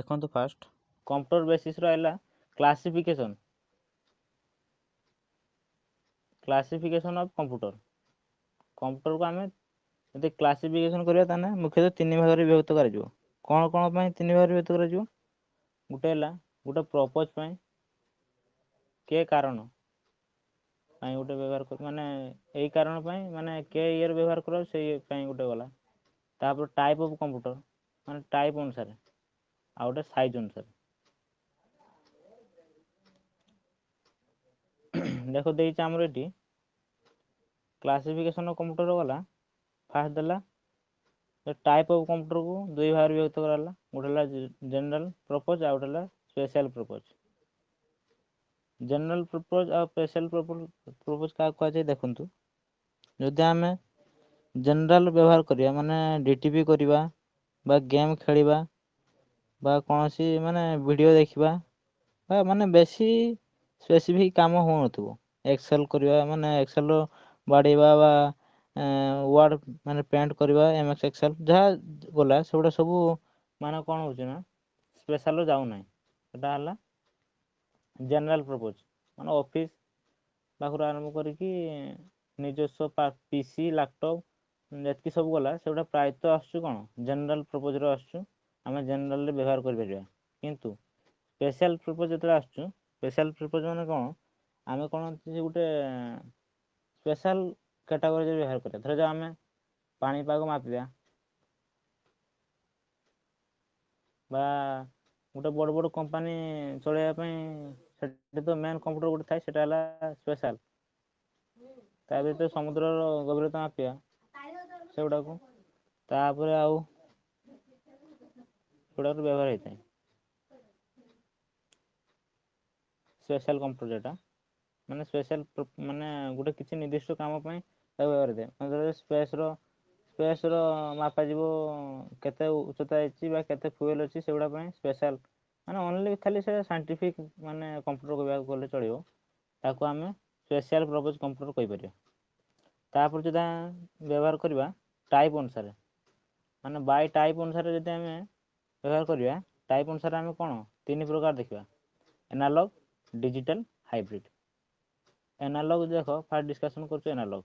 देखो fast computer basis रहा classification of computer को आम यदि क्लासिफिकेशन करवा मुख्यतः 3 भाग में विभक्त कर कौन कौन पर 3 भाग में विभक्त कर गोटे गोटे प्रपोज के कारण गोटे व्यवहार कर माने यही कारण माने के ईयर व्यवहार कर से गोटे गला तापर टाइप ऑफ कंप्यूटर माने टाइप अनुसार आ गोटे साइज अनुसार देखो देख आमर ये क्लासिफिकेशन ऑफ कंप्यूटर गला फास्ट देला टाइप ऑफ कंप्यूटर को 2 भाग में विभक्त कराला गोटे जनरल पर्पज आ गोटे स्पेशल पर्पज जनरल पर्पज और स्पेशल पर्पज क्या कहुए देखु जदि आम जनरल व्यवहार करिया माने डीटीपी करिया बा गेम खेलिबा बा कौन सी माने वीडियो देखिबा बा माने बेसी स्पेसिफिक काम हो नथिबो एक्सेल करिया माने एक्सेल बाड़ीबा बा वर्ड माने पेंट करिबा एमएस एक्सेल जहाँ गला सेगुड़ा सब माने कौन हो स्पेशल जाऊ ना एटा हला जनरल पर्पज माने ऑफिस पाखर आरंभ करके निजस्व पीसी लैपटॉप जी सब गला से प्रायतः आसुँ कौन जनरल पर्पज आम जनरल व्यवहार कर किंतु स्पेशल पर्पज जो आसुँ स्पेशल पर्पज माने कौन आम कौन गोटे स्पेशल कैटेगरी व्यवहार करें धर जो आम पाणीपाग मापिया बा गोटे बड़ बड़ कंपानी चलैया तो मेन कंप्यूटर गोटे थाए से स्पेशल ता भीतर समुद्र गभीरता मापिया से गुड़ा को तापर आउ गुड़ा व्यवहार होता है स्पेशल कंप्यूटर जेटा माने स्पेशल माने गोटे किसी निर्दिष्ट काम व्यवहार होता है स्पेस रो मापा जीवो केते उच्चता अछि बा केते फ्यूल अछि सेगुडा पय स्पेशल माने ओनली खाली से साइंटिफिक माने कंप्यूटर को गले चलियो ताको आमे स्पेशल पर्पज कंप्यूटर कहि परियो तापर जदा व्यवहार करबा टाइप अनुसार माने बाय टाइप अनुसार जदि आमे व्यवहार करबा टाइप अनुसार आमे कोन 3 प्रकार देखबा एनालॉग डिजिटल हाइब्रिड एनालॉग देखो फास्ट डिस्कशन करछु एनालॉग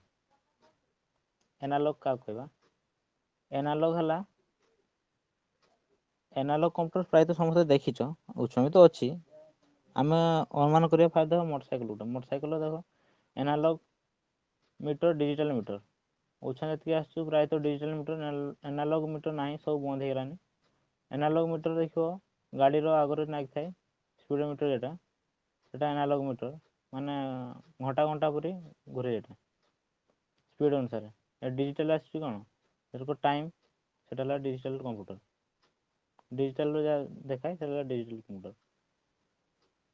का कहबा एनालॉग हला एनालॉग कंप्यूटर प्रायतः समस्त देखिछ उच्चमी तो अछि आमे अनुमान करिया फायदा मोटरसाइकिल देखो एनालॉग मीटर डिजिटल मीटर उच्चन जति आसु प्रायतः डिजिटल मीटर एनालॉग मीटर नाही सब बंद हे गलानी एनालॉग मीटर देखो गाड़ी रो आगरे नाक थाए स्पीडोमीटर जेटा सेटा एनालॉग मीटर माने घंटा घंटा परी घुरे जेटा स्पीड अनुसार डिजिटल आसु कोन एरको टाइम सेटा डिजिटल कंप्यूटर डिजिटल रो देखाय सेटा डिजिटल कंप्यूटर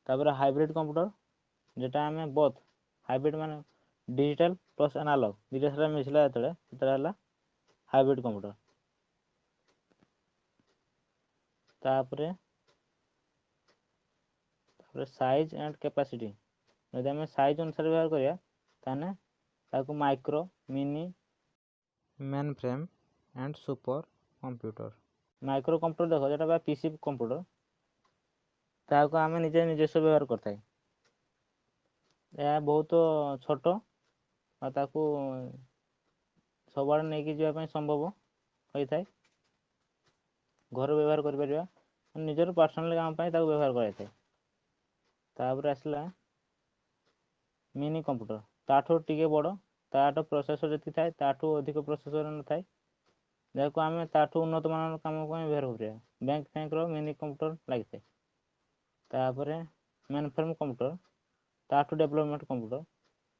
तापर हाइब्रिड कंप्यूटर जेटा हमें बोथ हाइब्रिड माने डिजिटल प्लस एनालॉग दुटा सारा मिसला जेतले सेटा हला हाइब्रिड कंप्यूटर तापर साइज एंड कैपेसिटी यदि आम साइज अनुसार व्यवहार करिया ताने ताको micro mini main frame and super computer micro computer देखो जेटा बा पीसी कंप्यूटर ताको आम निजे निजस्व व्यवहार करता है यह बहुत छोट आ ताको सब आड़े नहीं जावाई संभव होता है घर व्यवहार कर निजर पर्सनल काम व्यवहार कराए तापर आसला मिनी कंप्यूटर ताठू टिके बड़ ताठू प्रोसेसर जी थाए ताठू अधिक प्रोसेसर न थाए जहाँ आम ताठू उन्नत मान कम व्यवहार कर बैंक मिनी कंप्यूटर लगी तापर मेन फ्रेम कंप्यूटर ताठू डेवलपमेंट कंप्यूटर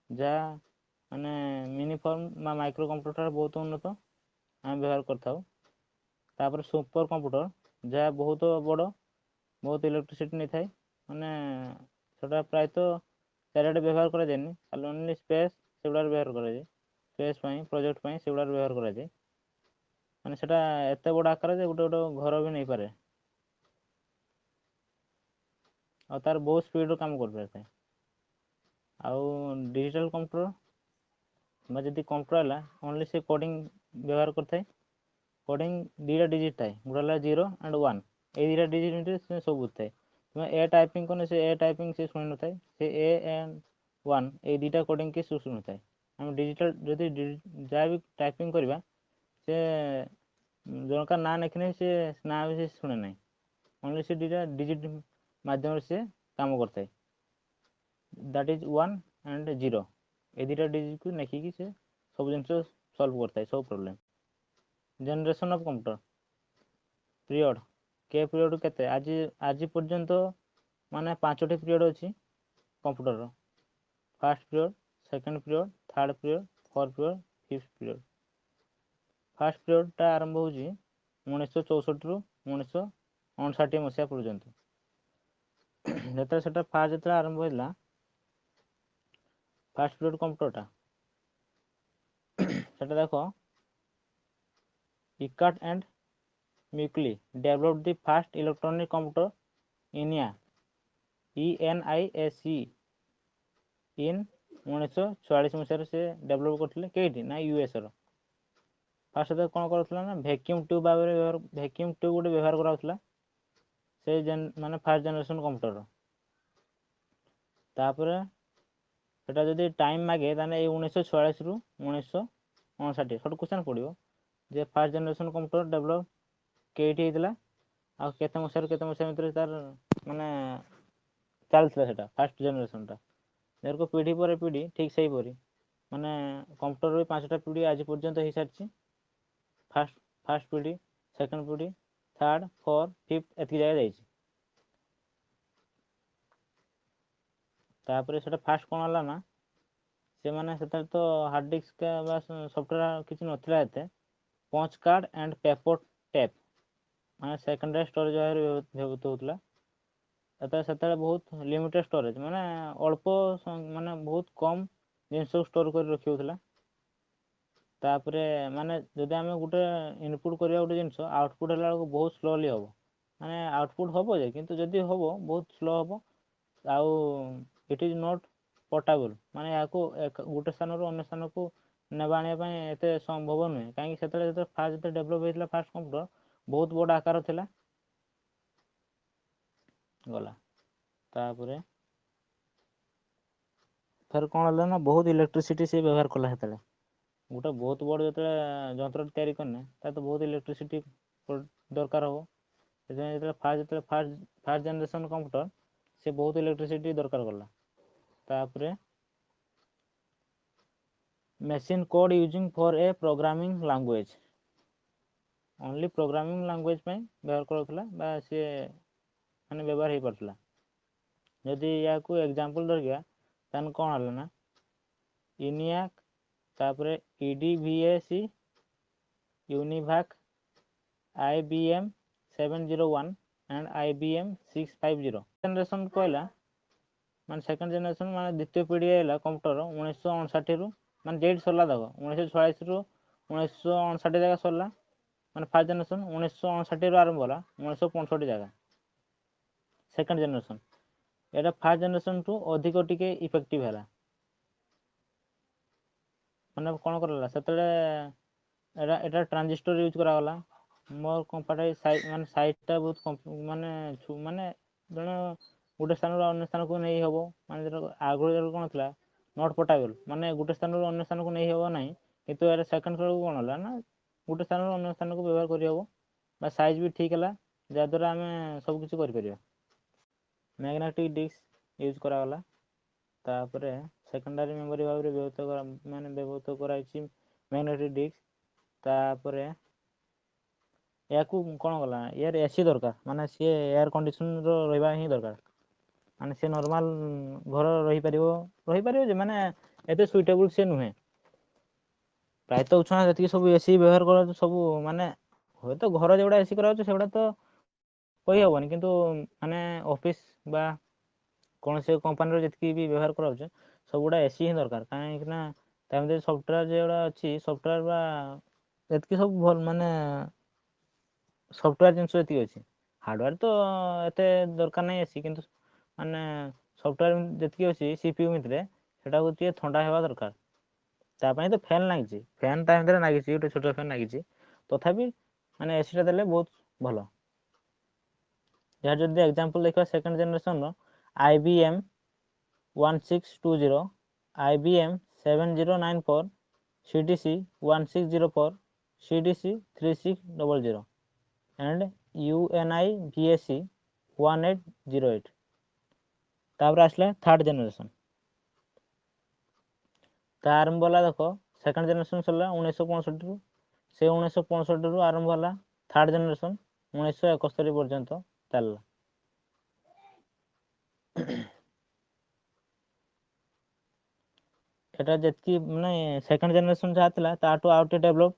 जहाँ माने मिनी फर्म माइक्रो कंप्यूटर बहुत उन्नत आम व्यवहार कर सुपर कंप्यूटर जहाँ बहुत बड़ बहुत इलेक्ट्रिसिटी नहीं थाए माने छोटा प्रायतः चारिटे व्यवहार कराएनि खाली ओनली स्पेस से व्यवहार कराए स्पेस प्रोजेक्ट से व्यवहार कराए माने सेटा एत बड़ आकार जे गोटे गोटे घर भी नहीं पारे और तार बहुत स्पीड काम कर पारे आउ डिजिटल कंप्यूटर जब कंप्यूटर है ओनली से कोडिंग व्यवहार करते कोडिंग 2टा डिजिट थाए गोटे 0 एंड 1 ए दुटा डिजिट ଭିତରେ ସେ ସବୁ ବୁଝୁଥାଏ। ତୁମେ ଏ ଟାଇପିଂ କଲେ ସେ ଏ ଟାଇପିଂ ସେ ଶୁଣି ନଥାଏ, ସେ ଏ ଏଣ୍ଡ 1 ଏଇ ଦୁଇଟା କୋଡ଼ିଂ କି ଶୁଣୁଥାଏ। ଆମେ ଡିଜିଟାଲ ଯଦି ଯାହା ବି ଟାଇପିଂ କରିବା ସେ ଜଣକା ନାଁ ଲେଖିଲେ ସେ ନାଁ ବି ସେ ଶୁଣେ ନାହିଁ, ଓନ୍ଲି ସେ ଦୁଇଟା ଡିଜିଟ୍ ମାଧ୍ୟମରେ ସେ କାମ କରିଥାଏ। ଦ୍ୟାଟ୍ ଇଜ୍ 1 ଆଣ୍ଡ 0 ଏ ଦୁଇଟା ଡିଜିଟ୍କୁ ଲେଖିକି ସେ ସବୁ ଜିନିଷ ସଲ୍ଭ କରିଥାଏ, ସବୁ problem. Generation of computer period କେ ପିରିୟଡ଼ କେତେ ଆଜି ପର୍ଯ୍ୟନ୍ତ ମାନେ 5ଟି ପିରିୟଡ଼ ଅଛି କମ୍ପ୍ୟୁଟରର। First period, second period, third period, fourth period, fifth period. ଫାର୍ଷ୍ଟ ପିରିୟଡ଼ଟା ଆରମ୍ଭ ହେଉଛି 1964ରୁ 1959 ମସିହା ପର୍ଯ୍ୟନ୍ତ। ଯେତେବେଳେ ସେଟା ଯେତେବେଳେ ଆରମ୍ଭ ହେଇଥିଲା ଫାର୍ଷ୍ଟ ପିରିୟଡ଼ କମ୍ପ୍ୟୁଟରଟା, ସେଟା ଦେଖ Eckert and Mauchly developed the first electronic computer ENIAC ENIAC in 1944 ମସିହାରେ ସେ ଡେଭଲପ୍ କରିଥିଲେ। କେଇଠି ନା ୟୁଏସ୍ର। ଫାର୍ଷ୍ଟ ସେତେବେଳେ କ'ଣ କରୁଥିଲା ନା ଭ୍ୟାକ୍ୟୁମ୍ ଟ୍ୟୁବ୍ ଭାବରେ ଭ୍ୟାକ୍ୟୁମ୍ ଟ୍ୟୁବ୍ ଗୋଟେ ବ୍ୟବହାର କରାହେଉଥିଲା ସେ ମାନେ ଫାର୍ଷ୍ଟ ଜେନେରେସନ୍ କମ୍ପ୍ୟୁଟର। ତାପରେ ସେଟା ଯଦି ଟାଇମ୍ ମାଗେ ତାହେଲେ ଏଇ 1946ରୁ 1959 ସେଠୁ କ୍ୱେଶ୍ଚନ୍ ପଡ଼ିବ ଯେ ଫାର୍ଷ୍ଟ ଜେନେରେସନ୍ କମ୍ପ୍ୟୁଟର ଡେଭଲପ୍ କେଇଠି ହେଇଥିଲା ଆଉ କେତେ ମସିହାରୁ କେତେ ମସିହା ଭିତରେ ତାର ମାନେ ଚାଲିଥିଲା ସେଟା ଫାର୍ଷ୍ଟ ଜେନେରେସନ୍ଟା। ଯେହେତୁ ପିଢ଼ି ପରେ ପିଢ଼ି ଠିକ୍ ସେହିପରି ମାନେ କମ୍ପ୍ୟୁଟର ବି 5ଟା ପିଢ଼ି ଆଜି ପର୍ଯ୍ୟନ୍ତ ହେଇସାରିଛି। ଫାର୍ଷ୍ଟ ପିଢ଼ି, ସେକେଣ୍ଡ ପିଢ଼ି, ଥାର୍ଡ଼, ଫୋର୍ଥ, ଫିଫ୍ଥ ଏତିକି ଜାଗା ଯାଇଛି। ତାପରେ ସେଟା ଫାର୍ଷ୍ଟ କ'ଣ ହେଲା ନା ସେମାନେ ସେତେବେଳେ ତ ହାର୍ଡ଼ ଡିସ୍କ ବା ସଫ୍ଟୱେର୍ କିଛି ନଥିଲା ଏତେ, punch card and paper tape ମାନେ ସେକେଣ୍ଡାରୀ ଷ୍ଟୋରେଜ୍ ଭାବରେ ବ୍ୟବହୃତ ହେଉଥିଲା। ସେତେବେଳେ ବହୁତ ଲିମିଟେଡ଼ ଷ୍ଟୋରେଜ୍ ମାନେ ଅଳ୍ପ ମାନେ ବହୁତ କମ୍ ଜିନିଷକୁ ଷ୍ଟୋର୍ କରି ରଖିହେଉଥିଲା। ତାପରେ ମାନେ ଯଦି ଆମେ ଗୋଟେ ଇନପୁଟ୍ କରିବା ଗୋଟେ ଜିନିଷ ଆଉଟପୁଟ୍ ହେଲା ବେଳକୁ ବହୁତ ସ୍ଲୋଲି ହେବ, ମାନେ ଆଉଟପୁଟ୍ ହେବ ଯେ କିନ୍ତୁ ଯଦି ହେବ ବହୁତ ସ୍ଲୋ ହେବ ଆଉ ଇଟ୍ ଇଜ୍ ନଟ୍ ପୋର୍ଟାବୁଲ୍ ମାନେ ଏହାକୁ ଗୋଟେ ସ୍ଥାନରୁ ଅନ୍ୟ ସ୍ଥାନକୁ ନେବା ଆଣିବା ପାଇଁ ଏତେ ସମ୍ଭବ ନୁହେଁ। କାହିଁକି ସେତେବେଳେ ଯେତେବେଳେ ଡେଭଲପ୍ ହେଇଥିଲା ଫାର୍ଷ୍ଟ କମ୍ପ୍ୟୁଟର ବହୁତ ବଡ଼ ଆକାର ଥିଲା। ଗଲା ତାପରେ ଫେର୍ କ'ଣ ହେଲା ନା ବହୁତ ଇଲେକ୍ଟ୍ରିସିଟି ସେ ବ୍ୟବହାର କଲା। ସେତେବେଳେ ଗୋଟେ ବହୁତ ବଡ଼ ଯେତେବେଳେ ଯନ୍ତ୍ର ତିଆରି କଲେ ତା ତ ବହୁତ ଇଲେକ୍ଟ୍ରିସିଟି ଦରକାର ହେବ। ସେଥିପାଇଁ ଯେତେବେଳେ ଫାର୍ଷ୍ଟ ଜେନେରେସନ୍ କମ୍ପ୍ୟୁଟର ସେ ବହୁତ ଇଲେକ୍ଟ୍ରିସିଟି ଦରକାର କଲା। ତାପରେ machine code using for a programming language, only programming language ପାଇଁ ବ୍ୟବହାର କରାଉଥିଲା ବା ସିଏ ମାନେ ବ୍ୟବହାର ହେଇପାରୁଥିଲା। ଯଦି ୟାକୁ ଏକ୍ଜାମ୍ପଲ୍ ଧରିବା ତାହେଲେ କ'ଣ ହେଲା ନା ଇନିଆକ୍, ତାପରେ EDVAC, ୟୁନିଭାକ୍, IBM 701 and IBM 650। Generation କହିଲା ମାନେ ସେକେଣ୍ଡ ଜେନେରେସନ୍ ମାନେ ଦ୍ୱିତୀୟ ପିଢ଼ି ହେଲା କମ୍ପ୍ୟୁଟର 1959ରୁ ମାନେ ଯେଇଠି ସରିଲା ଦେଖ 1946ରୁ 1959 ଜାଗା ସରିଲା ମାନେ ଫାର୍ଷ୍ଟ ଜେନେରେସନ୍। 1959ରୁ ଆରମ୍ଭ ହେଲା 1965 ଜାଗା ସେକେଣ୍ଡ ଜେନେରେସନ୍। ଏଇଟା ଫାର୍ଷ୍ଟ ଜେନେରେସନ୍ଠୁ ଅଧିକ ଟିକେ ଇଫେକ୍ଟିଭ୍ ହେଲା। ମାନେ କ'ଣ କରାଗଲା ସେତେବେଳେ ଏଇଟା ଟ୍ରାଞ୍ଜିଷ୍ଟର ୟୁଜ୍ କରାଗଲା। ମୋର କମ୍ପାର୍ଟମେଣ୍ଟ ମାନେ ସାଇଜ୍ଟା ବହୁତ ମାନେ ଜଣେ ଗୋଟେ ସ୍ଥାନରୁ ଅନ୍ୟ ସ୍ଥାନକୁ ନେଇ ହେବ। ମାନେ ଆଗରୁ କ'ଣ ଥିଲା ନଟ୍ ପୋର୍ଟାବୁଲ୍ ମାନେ ଗୋଟେ ସ୍ଥାନରୁ ଅନ୍ୟ ସ୍ଥାନକୁ ନେଇ ହେବ ନାହିଁ, କିନ୍ତୁ ଏହାର ସେକେଣ୍ଡ ବେଳକୁ କ'ଣ ହେଲା ନା ଗୋଟେ ସ୍ଥାନରୁ ଅନ୍ୟ ସ୍ଥାନକୁ ବ୍ୟବହାର କରିହେବ ବା ସାଇଜ୍ ବି ଠିକ୍ ହେଲା, ଯାହାଦ୍ୱାରା ଆମେ ସବୁକିଛି କରିପାରିବା। ମ୍ୟାଗ୍ନେଟିକ୍ ଡିସ୍କ ୟୁଜ୍ କରାଗଲା। ତାପରେ ସେକେଣ୍ଡାରୀ ମେମୋରି ଭାବରେ ବ୍ୟବହୃତ କରାଯାଇଛି ମ୍ୟାଗ୍ନେଟିକ୍ ଡିସ୍କ। ତାପରେ ଏହାକୁ କ'ଣ କଲା ୟାର AC ଦରକାର ମାନେ ସିଏ ଏୟାର କଣ୍ଡିସନ୍ର ରହିବା ହିଁ ଦରକାର। ମାନେ ସେ ନର୍ମାଲ୍ ଘର ରହିପାରିବ ଯେ ମାନେ ଏତେ ସୁଇଟେବୁଲ୍ ସେ ନୁହେଁ। ପ୍ରାୟତଃ ଯେତିକି ସବୁ AC ବ୍ୟବହାର କରାଯାଉଛି ସବୁ ମାନେ ହୁଏତ ଘର ଯେଗୁଡ଼ା AC କରାଯାଉଛି ସେଗୁଡ଼ା ତ କହିହେବନି, କିନ୍ତୁ ମାନେ ଅଫିସ୍ ବା କୌଣସି କମ୍ପାନୀର ଯେତିକି ବି ବ୍ୟବହାର କରାଯାଉଛି ସବୁଗୁଡ଼ା AC ହିଁ ଦରକାର। କାହିଁକିନା ତା ଭିତରେ ସଫ୍ଟୱେର୍ ଯେଉଁଗୁଡ଼ା ଅଛି ସଫ୍ଟୱେର୍ ବା ଯେତିକି ସବୁ ଭଲ ମାନେ ସଫ୍ଟୱେର୍ ଜିନିଷ ଯେତିକି ଅଛି, ହାର୍ଡ଼ୱେର୍ ତ ଏତେ ଦରକାର ନାହିଁ AC, କିନ୍ତୁ ମାନେ ସଫ୍ଟୱେର୍ ଯେତିକି ଅଛି CPU ଭିତରେ ସେଟାକୁ ଟିକେ ଥଣ୍ଡା ହେବା ଦରକାର। ତା ପାଇଁ ତ ଫ୍ୟାନ୍ ଲାଗିଛି, ଫ୍ୟାନ୍ ତା ଭିତରେ ଲାଗିଛି, ଗୋଟେ ଛୋଟ ଫ୍ୟାନ୍ ଲାଗିଛି। ତଥାପି ମାନେ ACଟା ଦେଲେ ବହୁତ ଭଲ। यहाँ जब एग्जांपल देखा second generation row IBM 1620, IBM 7094, CDC 1604, CDC 3600 and UNI VAC 1808। तापर आसला थर्ड जनरेशन ता आरंभ होला देखो सेकंड जनरेशन सरला 1965 रु से 1965 रु आरंभ होला थर्ड जनरेशन 1971 पर्यंत चलला। एटा जतकी माने सेकंड जनरेशन जहा थिला ताटू आउट डेवलप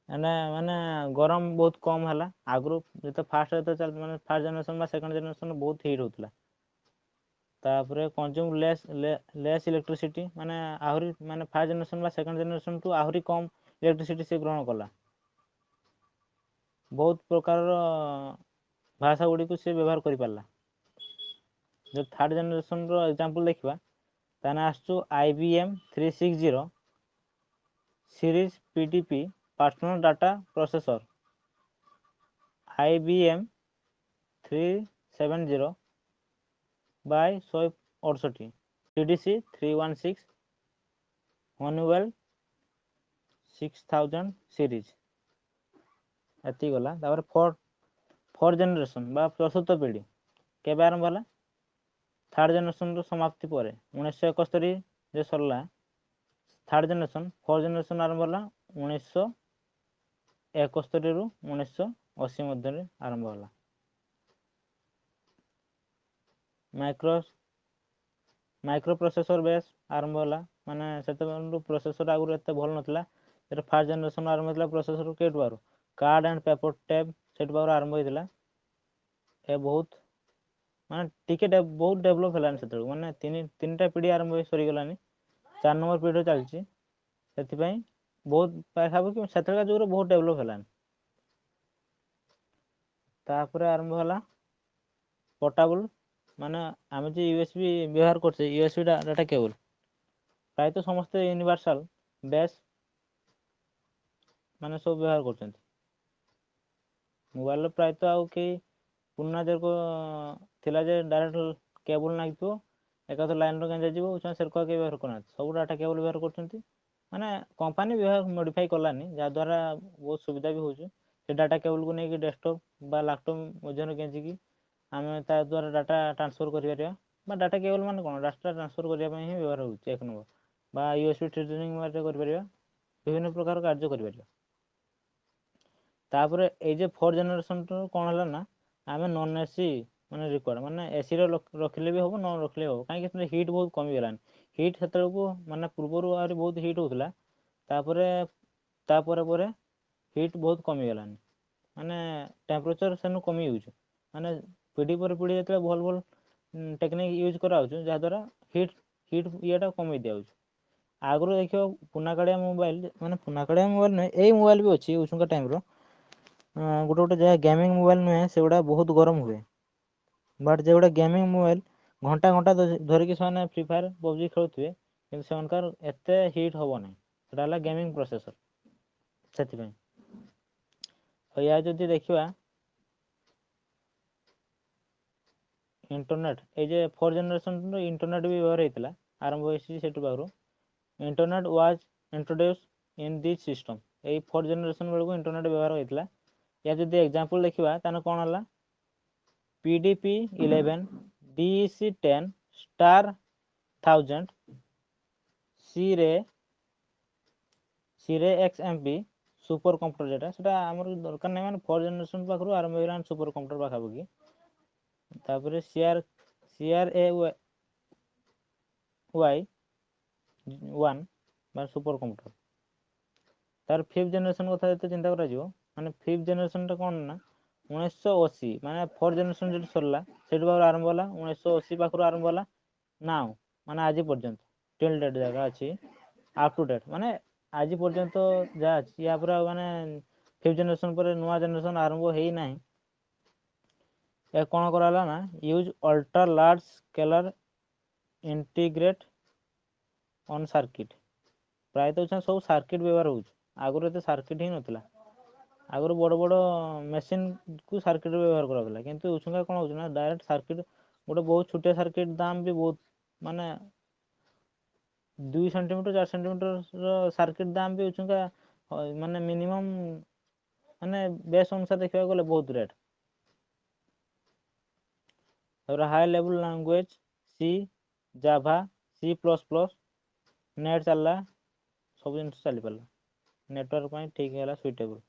माने गरम बहुत कम है आगु जो फास्ट चल माने फास्ट जनरेशन सेकंड जनरेशन बहुत हीट होता तापर कंज्यूम लेस इलेक्ट्रिसिटी माने आहरी माने फास्ट जनरेशन सेकंड जनरेशन टू आहरी कम इलेक्ट्रिसिटी से ग्रहण कला बहुत प्रकार भाषा गुड़ी को से व्यवहार कर पाला। जो थर्ड जनरेशन रो एग्जांपल देखबा ताना आसु IBM 360 series PDP personal data processor, IBM 370 by 168, CDC 316, Honeywell 6000 series एति गला। तापर फोर जनरेशन बा चतुर्थ पीढ़ी केबे आरंभ होला थर्ड जनरेशन रो समाप्ति पर 1971 जे सरला थर्ड जनरेशन फोर जनरेशन आरंभ होला 1971 रु 1980 मध्य आरंभ होला। माइक्रो प्रोसेसर बेस आरंभ होला माने सेते प्रोसेसर आगु एते भल नथला एटा फर्स्ट जनरेशन आरंभ होतला प्रोसेसर केट बारो card and paper tab set बारो आरंभ होतला ए बहुत माने टिके बहुत डेवलप हलान सेते माने तीनटा पीढ़ी आरंभ हो सरी गलानी 4 नंबर पीढ़ी चलची सेति पई बहुत पाखाबो कि सेते जुगर बहुत डेवलप हलान। तापर आरंभ होला पोर्टेबल माने आमे जे USB व्यवहार करछे USB डाटा केबल प्राय तो समस्त यूनिवर्सल बेस माने सब व्यवहार करछन। मोबाइल प्राय तो आउ के पुन्ना जर को थिला जे डायरेक्ट केबल नागितो एका तो लाइन रो गंजा जीवो उछन सरको के व्यवहार करना सब डाटा केबल व्यवहार करछन्ती माने कंपनी व्यवहार मॉडिफाई करलानी जा द्वारा बहुत सुविधा भी होछु से डाटा केबल को नै कि डेस्कटॉप बा लैपटॉप मजन केंची की आमे ता द्वारा डाटा ट्रांसफर करि परिया बा डाटा केबल माने कोन डाटा ट्रांसफर करिया पई ही व्यवहार होछु एक नंबर बा USB ट्रेडिंग मारे करि परिया विभिन्न प्रकार कार्य करि परिया। तापर ए जे फोर जनरेशन तो कोन हला ना आमे नॉन एसी माने रिक्वायर्ड माने एसी रो रखले भी होबो न रखले होबो काहे कि हीट बहुत कमी गेलान हीट सेते को माने पूर्वरु आरी बहुत हीट होतला तापर परे हीट बहुत कमी गेलान माने टेम्परेचर सेनु कमी होउछ माने पीढ़ी पर पीढ़ी जेतले भल भल टेक्निक यूज करा होउछ जा द्वारा हीट येटा कमी दिया होउछ। आगरो देखियो पुनाकाड़िया मोबाइल माने पुनाकाड़िया मोबाइल नै एई मोबाइल भी अछि उछुका टाइम रो गोटे गोटे जे गेमिंग मोबाइल नुहे सेगुड़ा बहुत गरम हुए बट जे गोटे गेमिंग मोबाइल घंटा घंटा धरिकी से फ्री फायर पबजी खेलुथिबे किंतु सेनकर एते हीट होबो नै सेटा हला गेमिंग प्रोसेसर सेति पई या जदि देखिबा इंटरनेट ए जे फोर जनरेशन रो इंटरनेट भी व्यवहार हेतला आरंभ होइसी सेटु बागरो internet was introduced in this system ए फोर जनरेशन बेलको इंटरनेट व्यवहार हेतला या जदि एग्जांपल देखिबा ताने कोन हला PDP 11 DEC 10 star 1000 Cray XMP supercomputer जेटा सेटा हमर दरकार नै माने फोर जनरेशन पाखरु आरंभ होइलान सुपर कंप्यूटर पाखाबकी तापर CRAY 1 बा सुपर कंप्यूटर तार फिफ्थ जनरेशन कथा जते चिंता करा जिवो माने फिफ्थ जनरेशन टा कोन ना 1980 माने फोर जनरेशन जे सरला सेट बार आरंभ होला 1980 पाखरु आरंभ होला नाउ माने आज पर्यंत टिल डेट जगह अछि अप टू डेट माने आज पर्यंत जा अछि या पूरा माने फिफ्थ जनरेशन पर नवा जनरेशन आरंभ हेई नाही ए कोन कराला ना use ultra large scalar integrate on circuit प्राय तो सब सर्किट व्यवहार होउछ आगु रे तो सर्किट ही नथला ଆଗରୁ ବଡ଼ ବଡ଼ ମେସିନ୍କୁ ସାର୍କିଟ୍ ବ୍ୟବହାର କରାଯାଉଥିଲା, କିନ୍ତୁ ଉଛୁଙ୍କା କ'ଣ ହେଉଛି ନା ଡାଇରେକ୍ଟ ସାର୍କିଟ୍ ଗୋଟେ ବହୁତ ଛୋଟିଆ ସାର୍କିଟ୍ ଦାମ ବି ବହୁତ ମାନେ 2 ସେଣ୍ଟିମିଟର 4 ସେଣ୍ଟିମିଟର ସାର୍କିଟ୍ ଦାମ ବି ଉଛୁଙ୍କା ମାନେ ମିନିମମ୍ ମାନେ ବେସ୍ ଅନୁସାରେ ଦେଖିବାକୁ ଗଲେ ବହୁତ ରେଟ୍। ତାପରେ high level language C, Java, C++, net ଚାଲିଲା, ସବୁ ଜିନିଷ ଚାଲିପାରିଲା, ନେଟୱାର୍କ ପାଇଁ ଠିକ୍ ହେଲା ସୁଇଟେବୁଲ୍।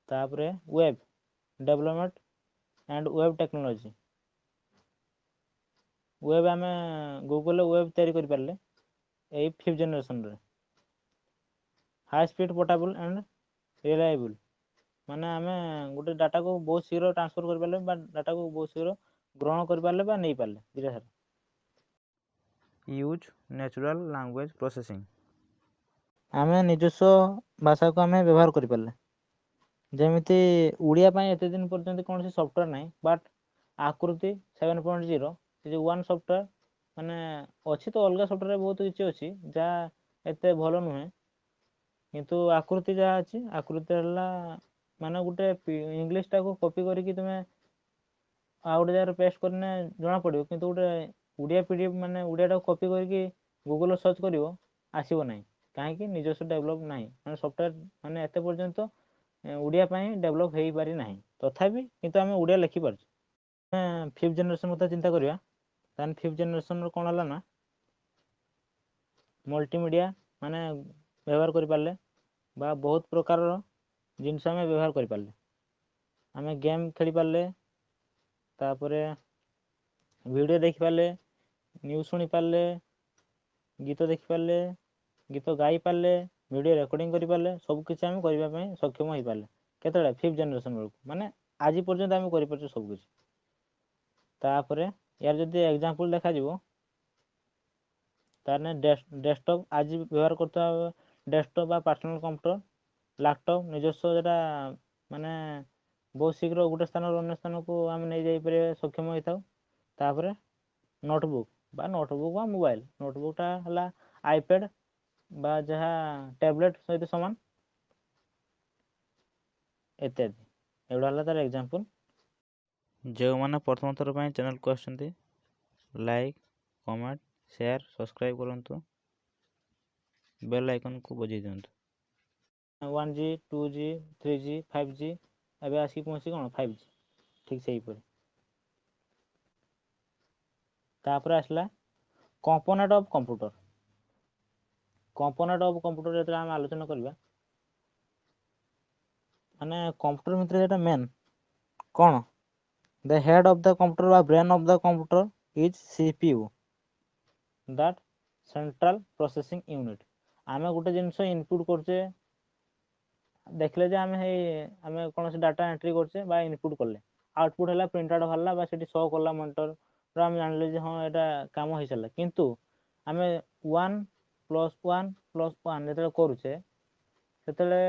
ତାପରେ web development and web technology. Web ଆମେ ଗୁଗଲରେ ୱେବ୍ ତିଆରି କରିପାରିଲେ ଏଇ 5th ଜେନେରେସନରେ। ହାଇ ସ୍ପିଡ୍ ପୋର୍ଟାବୁଲ୍ ଆଣ୍ଡ ରିଲାଏବୁଲ୍, ମାନେ ଆମେ ଗୋଟେ ଡାଟାକୁ ବହୁତ ଶୀଘ୍ର ଟ୍ରାନ୍ସଫର କରିପାରିଲେ ବା ଡାଟାକୁ ବହୁତ ଶୀଘ୍ର ଗ୍ରହଣ କରିପାରିଲେ ବା ନେଇପାରିଲେ ଧୀରେ ଧୀରେ। ୟୁଜ୍ ନ୍ୟାଚୁରାଲ୍ ଲାଙ୍ଗୁଏଜ୍ ପ୍ରୋସେସିଂ, ଆମେ ନିଜସ୍ୱ ଭାଷାକୁ ଆମେ ବ୍ୟବହାର କରିପାରିଲେ। ଯେମିତି ଓଡ଼ିଆ ପାଇଁ ଏତେ ଦିନ ପର୍ଯ୍ୟନ୍ତ କୌଣସି ସଫ୍ଟୱେର୍ ନାହିଁ, ବଟ୍ ଆକୃତି 7.0 ସେ ଯେଉଁ 1 ସଫ୍ଟୱେର୍ ମାନେ ଅଛି ତ ଅଲଗା ସଫ୍ଟୱେର୍ରେ ବହୁତ କିଛି ଅଛି ଯାହା ଏତେ ଭଲ ନୁହେଁ, କିନ୍ତୁ ଆକୃତି ଯାହା ଅଛି ଆକୃତି ହେଲା ମାନେ ଗୋଟେ ଇଂଲିଶଟାକୁ କପି କରିକି ତୁମେ ଆଉ ଗୋଟେ ଜାଗାରେ ପେଷ୍ଟ କରିନେ ଜଣାପଡ଼ିବ, କିନ୍ତୁ ଗୋଟେ ଓଡ଼ିଆ PDF ମାନେ ଓଡ଼ିଆଟାକୁ କପି କରିକି ଗୁଗଲରେ ସର୍ଚ୍ଚ କରିବ ଆସିବ ନାହିଁ, କାହିଁକି ନିଜସ୍ୱ ଡେଭଲପ୍ ନାହିଁ, ମାନେ ସଫ୍ଟୱେର୍ ମାନେ ଏତେ ପର୍ଯ୍ୟନ୍ତ ଓଡ଼ିଆ ପାଇଁ ଡେଭଲପ୍ ହେଇପାରି ନାହିଁ। ତଥାପି କିନ୍ତୁ ଆମେ ଓଡ଼ିଆ ଲେଖିପାରୁଛୁ। ଆମେ 5th ଜେନେରେସନ୍ କଥା ଚିନ୍ତା କରିବା, ତାହେଲେ 5th ଜେନେରେସନ୍ର କ'ଣ ହେଲା ନା ମଲ୍ଟିମିଡ଼ିଆ ମାନେ ବ୍ୟବହାର କରିପାରିଲେ ବା ବହୁତ ପ୍ରକାରର ଜିନିଷ ଆମେ ବ୍ୟବହାର କରିପାରିଲେ। ଆମେ ଗେମ୍ ଖେଳିପାରିଲେ, ତାପରେ ଭିଡ଼ିଓ ଦେଖିପାରିଲେ, ନ୍ୟୁଜ୍ ଶୁଣିପାରିଲେ, ଗୀତ ଦେଖିପାରିଲେ, ଗୀତ ଗାଇପାରିଲେ, ଭିଡ଼ିଓ ରେକର୍ଡ଼ିଂ କରିପାରିଲେ, ସବୁକିଛି ଆମେ କରିବା ପାଇଁ ସକ୍ଷମ ହୋଇପାରିଲେ। କେତେବେଳେ 5th ଜେନେରେସନ୍ ବେଳକୁ, ମାନେ ଆଜି ପର୍ଯ୍ୟନ୍ତ ଆମେ କରିପାରୁଛୁ ସବୁକିଛି। ତାପରେ ୟାର ଯଦି ଏକ୍ଜାମ୍ପଲ୍ ଦେଖାଯିବ ତାହେଲେ ଡେସ୍କଟପ୍ ଆଜି ବ୍ୟବହାର କରୁଥିବା ଡେସ୍କଟପ୍ ବା ପର୍ସନାଲ୍ କମ୍ପ୍ୟୁଟର, ଲ୍ୟାପଟପ୍ ନିଜସ୍ୱ ଯେଟା ମାନେ ବହୁତ ଶୀଘ୍ର ଗୋଟେ ସ୍ଥାନରୁ ଅନ୍ୟ ସ୍ଥାନକୁ ଆମେ ନେଇଯାଇପାରିବା ସକ୍ଷମ ହୋଇଥାଉ। ତାପରେ ନୋଟବୁକ୍ ବା ମୋବାଇଲ, ନୋଟବୁକ୍ଟା ହେଲା ଆଇପ୍ୟାଡ୍ ବା ଯାହା ଟ୍ୟାବଲେଟ୍ ସହିତ ସମାନ ଇତ୍ୟାଦି। ଏଗୁଡ଼ା ହେଲା ତାର ଏକ୍ଜାମ୍ପଲ୍। ଯେଉଁମାନେ ପ୍ରଥମ ଥର ପାଇଁ ଚ୍ୟାନେଲକୁ ଆସୁଛନ୍ତି ଲାଇକ୍, କମେଣ୍ଟ, ସେୟାର, ସବସ୍କ୍ରାଇବ୍ କରନ୍ତୁ, ବେଲ୍ ଆଇକନ୍କୁ ବଜାଇ ଦିଅନ୍ତୁ। 1G, 2G, 3G, 5G ଏବେ ଆସିକି ପହଞ୍ଚି କ'ଣ 5G, ଠିକ୍ ସେହିପରି। ତାପରେ ଆସିଲା component of computer. Component of computer ଯେତେବେଳେ ଆମେ ଆଲୋଚନା କରିବା, ମାନେ କମ୍ପ୍ୟୁଟର ଭିତରେ ଯେଟା ମେନ୍ କ'ଣ, ଦ ହେଡ୍ ଅଫ୍ ଦ କମ୍ପ୍ୟୁଟର ବା brain of the computer is CPU, that central processing unit. ଆମେ ଗୋଟେ ଜିନିଷ ଇନପୁଟ୍ କରୁଛେ, ଦେଖିଲେ ଯେ ଆମେ କୌଣସି ଡାଟା ଏଣ୍ଟ୍ରି କରୁଛେ ବା ଇନପୁଟ୍ କଲେ, ଆଉଟପୁଟ୍ ହେଲା ପ୍ରିଣ୍ଟ ଆଉଟ୍ ବାହାରିଲା ବା ସେଠି ଶୋ କଲା ମନିଟର, ଆମେ ଜାଣିଲେ ଯେ ହଁ ଏଇଟା କାମ ହେଇସାରିଲା। କିନ୍ତୁ ଆମେ 1+1+1 ଯେତେବେଳେ କରୁଛେ ସେତେବେଳେ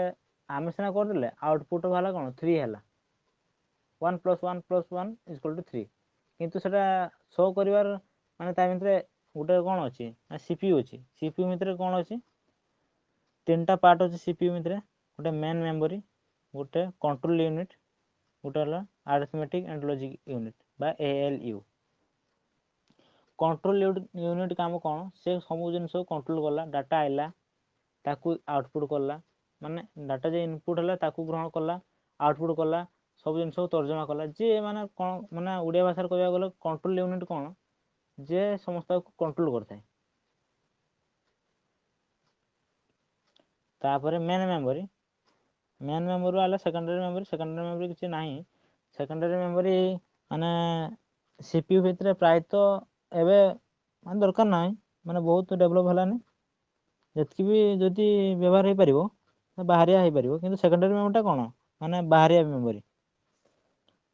ଆମେ ସିନା କରିଦେଲେ ଆଉଟପୁଟ୍ ବାହାରିଲା କ'ଣ 3 ହେଲା, 1+1+1=3, କିନ୍ତୁ ସେଟା ଶୋ କରିବାର ମାନେ ତା ଭିତରେ ଗୋଟେ କ'ଣ ଅଛି ନା CPU ଅଛି। CPU ଭିତରେ କ'ଣ ଅଛି, 3ଟା ପାର୍ଟ ଅଛି CPU ଭିତରେ। ଗୋଟେ ମେନ୍ ମେମୋରି, ଗୋଟେ କଣ୍ଟ୍ରୋଲ ୟୁନିଟ୍, ଗୋଟେ ହେଲା ଆରିଥମେଟିକ୍ ଆଣ୍ଡ ଲଜିକ୍ ୟୁନିଟ୍ ବା ALU। କଣ୍ଟ୍ରୋଲ ୟୁନିଟ୍ କାମ କ'ଣ, ସେ ସବୁ ଜିନିଷକୁ କଣ୍ଟ୍ରୋଲ କଲା, ଡାଟା ଆଇଲା ତାକୁ ଆଉଟପୁଟ୍ କଲା, ମାନେ ଡାଟା ଯେ ଇନପୁଟ୍ ହେଲା ତାକୁ ଗ୍ରହଣ କଲା, ଆଉଟପୁଟ୍ କଲା, ସବୁ ଜିନିଷକୁ ତର୍ଜମା କଲା। ଯିଏ ମାନେ କ'ଣ ମାନେ ଓଡ଼ିଆ ଭାଷାରେ କହିବାକୁ ଗଲେ କଣ୍ଟ୍ରୋଲ ୟୁନିଟ୍ କ'ଣ, ଯେ ସମସ୍ତକୁ କଣ୍ଟ୍ରୋଲ କରିଥାଏ। ତାପରେ ମେନ୍ ମେମୋରି ହେଲା ସେକେଣ୍ଡାରୀ ମେମୋରି। ସେକେଣ୍ଡାରୀ ମେମୋରି କିଛି ନାହିଁ। ସେକେଣ୍ଡାରୀ ମେମୋରି ମାନେ CPU ଭିତରେ ପ୍ରାୟତଃ ଏବେ ମାନେ ଦରକାର ନାହିଁ, ମାନେ ବହୁତ ଡେଭଲପ୍ ହେଲାନି, ଯେତିକି ବି ଯଦି ବ୍ୟବହାର ହେଇପାରିବ ବାହାରିଆ ହେଇପାରିବ, କିନ୍ତୁ ସେକେଣ୍ଡାରୀ ମେମୋରିଟା କ'ଣ ମାନେ ବାହାରିଆ ମେମୋରି।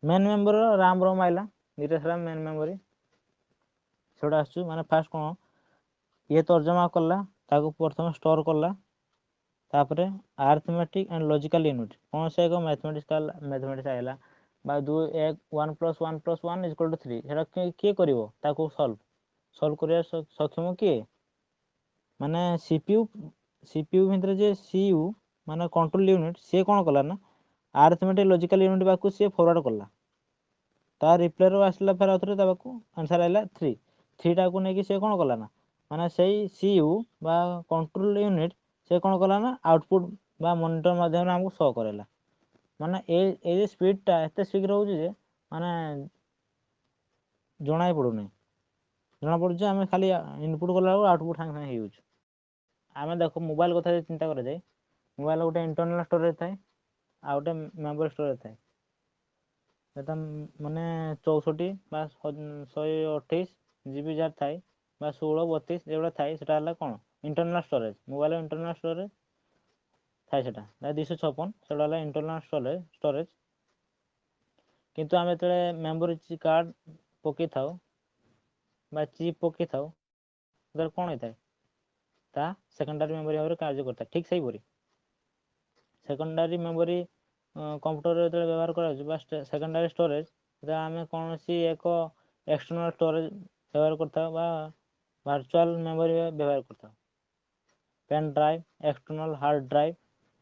ମେନ୍ ମେମୋରିର ରାମ୍ ରୋମ୍ ଆଇଲା, ଦୁଇଟା ସାରା ମେନ୍ ମେମୋରି ସେଗୁଡ଼ା ଆସୁଛୁ। ମାନେ ଫାଷ୍ଟ କ'ଣ ଇଏ ତର୍ଜମା କଲା, ତାକୁ ପ୍ରଥମେ ଷ୍ଟୋର୍ କଲା, ତାପରେ ଆରିଥମେଟିକ୍ ଆଣ୍ଡ ଲଜିକାଲ ୟୁନିଟ୍ କୌଣସି ଏକ ମ୍ୟାଥମେଟିକ୍ସ ଆଇଲା ବା 1+1+1=3, ସେଟା କିଏ କରିବ, ତାକୁ ସଲ୍ଭ କରିବା ସକ୍ଷମ କିଏ, ମାନେ CPU ଭିତରେ ଯେ CU ମାନେ କଣ୍ଟ୍ରୋଲ ୟୁନିଟ୍ ସିଏ କ'ଣ କଲା ନା ଆରିଥମେଟିକ୍ ଲଜିକାଲ ୟୁନିଟ୍ ପାଖକୁ ସିଏ ଫରୱାର୍ଡ଼ କଲା। ତା ରିପ୍ଲାଇରୁ ଆସିଲା ଫେର ଆଉଥରେ ତା ପାଖକୁ ଆନ୍ସର୍ ଆସିଲା 3। 3ଟାକୁ ନେଇକି ସିଏ କ'ଣ କଲା ନା ମାନେ ସେଇ CU ବା କଣ୍ଟ୍ରୋଲ ୟୁନିଟ୍ ସେ କ'ଣ କଲା ନା ଆଉଟପୁଟ୍ ବା ମନିଟର ମାଧ୍ୟମରେ ଆମକୁ ଶୋ କରାଇଲା। ମାନେ ଏଇ ସ୍ପିଡ଼ଟା ଏତେ ଶୀଘ୍ର ହେଉଛି ଯେ ମାନେ ଜଣା ପଡ଼ୁନି, ଜଣାପଡ଼ୁଛି ଆମେ ଖାଲି ଇନପୁଟ୍ କଲାବେଳକୁ ଆଉଟପୁଟ୍ ସାଙ୍ଗେ ସାଙ୍ଗେ ହେଇଯାଉଛି। ଆମେ ଦେଖ ମୋବାଇଲ କଥା ଯଦି ଚିନ୍ତା କରାଯାଏ, ମୋବାଇଲ ଗୋଟେ ଇଣ୍ଟରନାଲ୍ ଷ୍ଟୋରେଜ୍ ଥାଏ ଆଉ ଗୋଟେ ମେମୋରି ଷ୍ଟୋରେଜ୍ ଥାଏ। ସେଟା ମାନେ 64 ବା 128 GB ଯାହାର ଥାଏ ବା 16, 32 যেগুলো ଥାଏ সেটা ହେଲା କ'ଣ internal storage. Mobile internal storage ଥାଏ ସେଟା 256, ସେଟା ହେଲା ଇଣ୍ଟରନାଲ୍ ଷ୍ଟୋରେଜ୍। କିନ୍ତୁ ଆମେ ଯେତେବେଳେ ମେମୋରି କାର୍ଡ଼ ପକାଇଥାଉ ବା ଚିପ୍ ପକାଇଥାଉ ସେତେବେଳେ କ'ଣ ହେଇଥାଏ, ତା ସେକେଣ୍ଡାରୀ ମେମୋରି ଭାବରେ କାର୍ଯ୍ୟ କରିଥାଏ। ଠିକ୍ ସେହିପରି ସେକେଣ୍ଡାରୀ ମେମୋରି କମ୍ପ୍ୟୁଟରରେ ଯେତେବେଳେ ବ୍ୟବହାର କରାଯାଉଛି ବା ସେକେଣ୍ଡାରୀ ଷ୍ଟୋରେଜ୍, ସେତେବେଳେ ଆମେ କୌଣସି ଏକ ଏକ୍ସଟର୍ନାଲ୍ ଷ୍ଟୋରେଜ୍ ବ୍ୟବହାର କରିଥାଉ ବା ଭାର୍ଚୁଆଲ୍ ମେମୋରି ବ୍ୟବହାର କରିଥାଉ। Pen drive, external hard drive,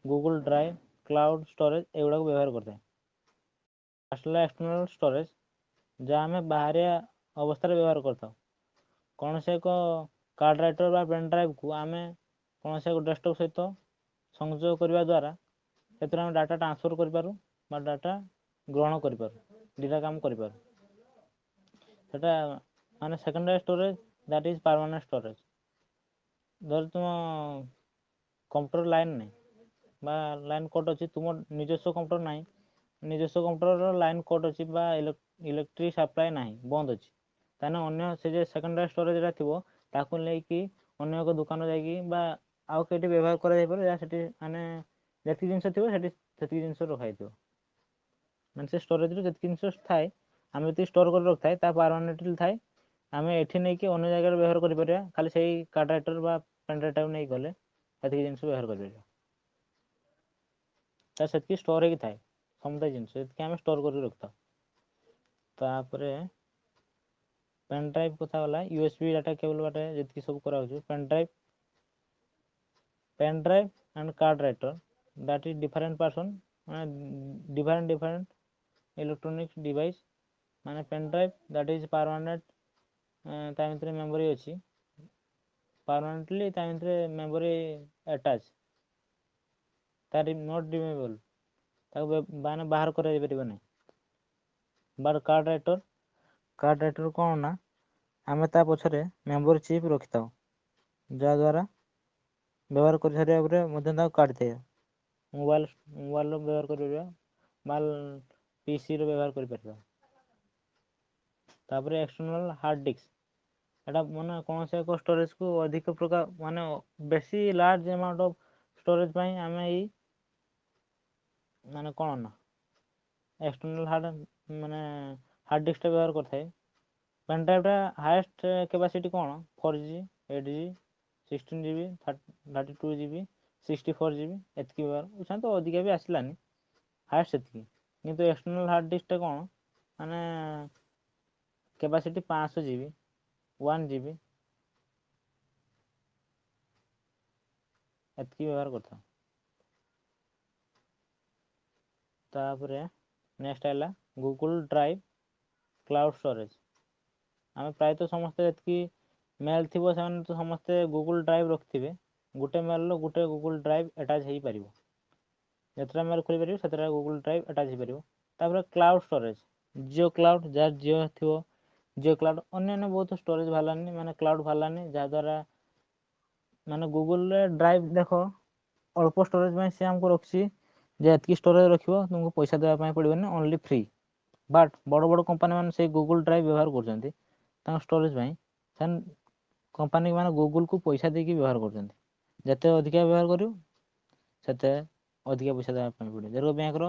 Google drive, cloud storage ଏଗୁଡ଼ାକୁ ବ୍ୟବହାର କରିଥାଏ। ଆସିଲା ଏକ୍ସଟର୍ନାଲ୍ ଷ୍ଟୋରେଜ୍, ଯାହା ଆମେ ବାହାରିଆ ଅବସ୍ଥାରେ ବ୍ୟବହାର କରିଥାଉ। କୌଣସି ଏକ କାର୍ଡ଼ ରାଇଟର୍ ବା ପେନ୍ ଡ୍ରାଇଭ୍କୁ ଆମେ କୌଣସି ଏକ ଡେସ୍କଟପ୍ ସହିତ ସଂଯୋଗ କରିବା ଦ୍ୱାରା ସେଥିରେ ଆମେ ଡାଟା ଟ୍ରାନ୍ସଫର୍ କରିପାରୁ ବା ଡାଟା ଗ୍ରହଣ କରିପାରୁ, ଦୁଇଟା କାମ କରିପାରୁ। ସେଟା ମାନେ secondary storage that is permanent storage. ଧର ତୁମ କମ୍ପ୍ୟୁଟର ଲାଇନ୍ ନାହିଁ ବା ଲାଇନ୍ କଟ୍ ଅଛି, ତୁମ ନିଜସ୍ୱ କମ୍ପ୍ୟୁଟର ନାହିଁ, ନିଜସ୍ୱ କମ୍ପ୍ୟୁଟରର ଲାଇନ୍ କଟ୍ ଅଛି ବା ଇଲେକ୍ଟ୍ରିକ୍ ସପ୍ଲାଏ ନାହିଁ, ବନ୍ଦ ଅଛି, ତାହେଲେ ଅନ୍ୟ ସେ ଯେ ସେକେଣ୍ଡାରୀ ଷ୍ଟୋରେଜ୍ଟା ଥିବ ତାକୁ ନେଇକି ଅନ୍ୟ ଏକ ଦୋକାନ ଯାଇକି ବା ଆଉ କେଉଁଠି ବ୍ୟବହାର କରାଯାଇପାରେ, ଯାହା ସେଠି ମାନେ ଯେତିକି ଜିନିଷ ଥିବ ସେଠି ସେତିକି ଜିନିଷ ରଖାଯାଇଥିବ। ମାନେ ସେ ଷ୍ଟୋରେଜ୍ରେ ଯେତିକି ଜିନିଷ ଥାଏ, ଆମେ ଯେତିକି ଷ୍ଟୋର୍ କରି ରଖିଥାଏ ତା ପର୍ମାନେଣ୍ଟଲି ଥାଏ, ଆମେ ଏଠି ନେଇକି ଅନ୍ୟ ଜାଗାରେ ବ୍ୟବହାର କରିପାରିବା। ଖାଲି ସେଇ କାର୍ଡ଼ ରାଇଟର୍ ବା ପେନ୍ ଡ୍ରାଇଭ୍ଟାକୁ ନେଇକି ଗଲେ ସେତିକି ଜିନିଷ ବ୍ୟବହାର କରିପାରିବା। ତା ସେତିକି ଷ୍ଟୋର୍ ହେଇକି ଥାଏ, ସମୁଦାୟ ଜିନିଷ ସେତିକି ଆମେ ଷ୍ଟୋର୍ କରି ରଖିଥାଉ। ତାପରେ ପେନ୍ ଡ୍ରାଇଭ୍ କଥା ଗଲା, USB ଡାଟା କେବଲ୍ ବାଟେ ଯେତିକି ସବୁ କରାହେଉଛି pen drive and card Writer that is different person, ମାନେ ଡିଫରେଣ୍ଟ ଇଲେକ୍ଟ୍ରୋନିକ୍ସ ଡିଭାଇସ୍। ମାନେ pen drive that is permanent, ତା ଭିତରେ ମେମୋରି ଅଛି ପର୍ମାନେଣ୍ଟଲି, ତା ଭିତରେ ମେମୋରି ଆଟାଚ୍, ତାର ନଟ୍ ରିମୁଭେବଲ୍, ତାକୁ ମାନେ ବାହାର କରାଯାଇପାରିବ ନାହିଁ। ବଟ୍ କାର୍ଡ଼ ରାଇଟର୍ କ'ଣ ନା ଆମେ ତା ପଛରେ ମେମୋରି ଚିପ୍ ରଖିଥାଉ, ଯାହାଦ୍ୱାରା ବ୍ୟବହାର କରିସାରିବା ପରେ ମଧ୍ୟ ତାକୁ କାଢ଼ିଥାଏ। ମୋବାଇଲର ବ୍ୟବହାର କରିପାରିବା ବା PCର ବ୍ୟବହାର କରିପାରିବା। ତାପରେ ଏକ୍ସଟର୍ନାଲ୍ ହାର୍ଡ଼ ଡିସ୍କ, ଏଇଟା ମାନେ କୌଣସି ଏକ ଷ୍ଟୋରେଜ୍କୁ ଅଧିକ ପ୍ରକାର ମାନେ ବେଶୀ ଲାର୍ଜ ଆମାଉଣ୍ଟ ଅଫ୍ ଷ୍ଟୋରେଜ୍ ପାଇଁ ଆମେ ଏଇ ମାନେ କ'ଣ ନା ଏକ୍ସଟର୍ନାଲ୍ ହାର୍ଡ଼ ଡିସ୍କଟା ବ୍ୟବହାର କରିଥାଏ। ପେନ୍ ଡ୍ରାଇଭ୍ଟା ହାଏଷ୍ଟ କାପାସିଟି କ'ଣ 4GB, 8GB, 16GB, 32GB, 64GB ଏତିକି ବ୍ୟବହାର ବୁଝାନ୍ତୁ, ଅଧିକା ବି ଆସିଲାନି, ହାଏଷ୍ଟ ସେତିକି। କିନ୍ତୁ ଏକ୍ସଟର୍ନାଲ୍ ହାର୍ଡ଼ ଡିସ୍କଟା କ'ଣ ମାନେ କାପାସିଟି 500GB, 1GB ଏତିକି ବ୍ୟବହାର କରିଥାଉ। ତାପରେ ନେକ୍ସଟ ହେଲା ଗୁଗଲ୍ ଡ୍ରାଇଭ୍ କ୍ଲାଉଡ୍ ଷ୍ଟୋରେଜ୍। ଆମେ ପ୍ରାୟତଃ ସମସ୍ତେ ଯେତିକି ମେଲ୍ ଥିବ ସେମାନେ ତ ସମସ୍ତେ ଗୁଗଲ୍ ଡ୍ରାଇଭ୍ ରଖିଥିବେ, ଗୋଟେ ମେଲ୍ର ଗୋଟେ ଗୁଗଲ୍ ଡ୍ରାଇଭ୍ ଆଟାଚ୍ ହେଇପାରିବ, ଯେତେଟା ମେଲ୍ ଖୋଲିପାରିବ ସେତେଟା ଗୁଗଲ୍ ଡ୍ରାଇଭ୍ ଆଟାଚ୍ ହେଇପାରିବ। ତାପରେ କ୍ଲାଉଡ୍ ଷ୍ଟୋରେଜ୍, ଜିଓ କ୍ଲାଉଡ୍, ଯାହାର ଜିଓ ଥିବ ଜିଓ କ୍ଲାଉଡ୍, ଅନ୍ୟାନ୍ୟ ବହୁତ ଷ୍ଟୋରେଜ୍ ବାହାରିଲାନି, ମାନେ କ୍ଲାଉଡ୍ ବାହାରିଲାନି, ଯାହାଦ୍ୱାରା ମାନେ ଗୁଗଲ୍ରେ ଡ୍ରାଇଭ୍ ଦେଖ ଅଳ୍ପ ଷ୍ଟୋରେଜ୍ ପାଇଁ ସେ ଆମକୁ ରଖିଛି ଯେ ଏତିକି ଷ୍ଟୋରେଜ୍ ରଖିବ, ତୁମକୁ ପଇସା ଦେବା ପାଇଁ ପଡ଼ିବନି, ଓନ୍ଲି ଫ୍ରି। ବଟ୍ ବଡ଼ ବଡ଼ କମ୍ପାନୀମାନେ ସେଇ ଗୁଗଲ୍ ଡ୍ରାଇଭ୍ ବ୍ୟବହାର କରୁଛନ୍ତି ତାଙ୍କ ଷ୍ଟୋରେଜ୍ ପାଇଁ, ସେମାନେ କମ୍ପାନୀ ମାନେ ଗୁଗଲ୍କୁ ପଇସା ଦେଇକି ବ୍ୟବହାର କରୁଛନ୍ତି। ଯେତେ ଅଧିକା ବ୍ୟବହାର କରିବ ସେତେ ଅଧିକା ପଇସା ଦେବା ପାଇଁ ପଡ଼ିବ। ଯେହେତୁ ବ୍ୟାଙ୍କର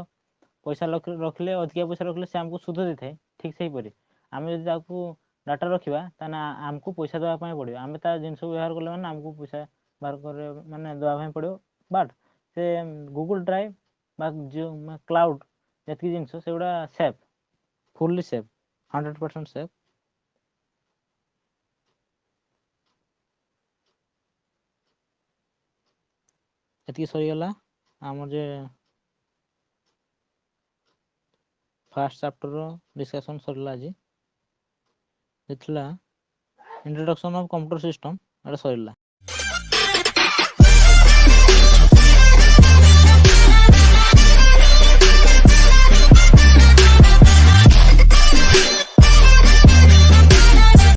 ପଇସା ରଖିଲେ ଅଧିକା ପଇସା ରଖିଲେ ସେ ଆମକୁ ସୁଧ ଦେଇଥାଏ, ଠିକ୍ ସେହିପରି ଆମେ ଯଦି ତାକୁ ଡାଟା ରଖିବା ତାହେଲେ ଆମକୁ ପଇସା ଦେବା ପାଇଁ ପଡ଼ିବ। ଆମେ ତା ଜିନିଷ ବ୍ୟବହାର କଲେ ମାନେ ଆମକୁ ପଇସା ବାହାର କରିବା ମାନେ ଦେବା ପାଇଁ ପଡ଼ିବ। ବଟ୍ ସେ ଗୁଗଲ୍ ଡ୍ରାଇଭ୍ ବା ଜିଓ କ୍ଲାଉଡ୍ ଯେତିକି ଜିନିଷ ସେଗୁଡ଼ା ସେଫ୍, ଫୁଲ୍ଲି ସେଫ୍, 100% ସେଫ୍। ଏତିକି ସରିଗଲା। ଆମର ଯେ ଫାର୍ଷ୍ଟ ଚାପ୍ଟରର ଡିସ୍କସନ୍ ସରିଲା ଆଜି। ଥିଲା ଇଣ୍ଟ୍ରୋଡକ୍ସନ୍ ଅଫ୍ କମ୍ପ୍ୟୁଟର ସିଷ୍ଟମ୍, ଏଇଟା ସରିଲା।